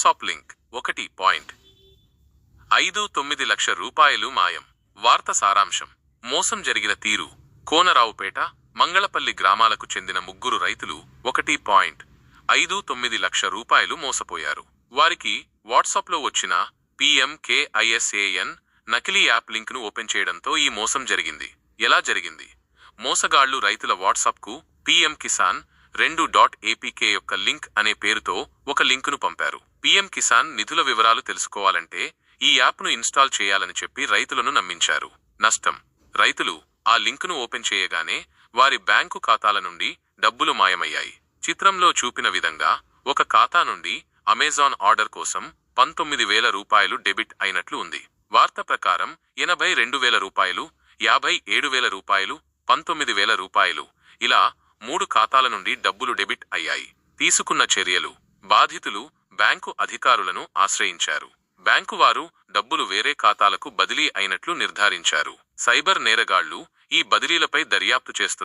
WhatsApp link 1.59 లక్ష రూపాయలు మాయం. వార్త సారాంశం. మోసం జరిగిన తీరు. కోనరావుపేట, మంగళపల్లి గ్రామాలకు చెందిన ముగ్గురు రైతులు 1.59 లక్ష రూపాయలు మోసపోయారు. వారికి వాట్సాప్లో వచ్చిన PMKISAN నకిలీ యాప్ లింక్ను ఓపెన్ చేయడంతో ఈ మోసం జరిగింది. ఎలా జరిగింది? మోసగాళ్లు రైతుల వాట్సాప్కు PM కిసాన్ 2.apk యొక్క లింక్ అనే పేరుతో ఒక లింకును పంపారు. PM కిసాన్ నిధుల వివరాలు తెలుసుకోవాలంటే ఈ యాప్ను ఇన్స్టాల్ చేయాలని చెప్పి రైతులను నమ్మించారు. నష్టం. రైతులు ఆ లింకును ఓపెన్ చేయగానే వారి బ్యాంకు ఖాతాల నుండి డబ్బులు మాయమయ్యాయి. చిత్రంలో చూపిన విధంగా ఒక ఖాతా నుండి అమెజాన్ ఆర్డర్ కోసం 19,000 రూపాయలు డెబిట్ అయినట్లు ఉంది. వార్త ప్రకారం 82,000 రూపాయలు, 57,000 రూపాయలు, 19,000 రూపాయలు ఇలా 3 ఖాతాల నుండి డబ్బులు డెబిట్ అయ్యాయి. తీసుకున్న చర్యలు. బాధితులు బ్యాంకు అధికారులను ఆశ్రయించారు. బ్యాంకు వారు డబ్బులు వేరే ఖాతాలకు బదిలీ అయినట్లు నిర్ధారించారు. సైబర్ నేరగాళ్లు ఈ బదిలీలపై దర్యాప్తు చేస్తున్నారు.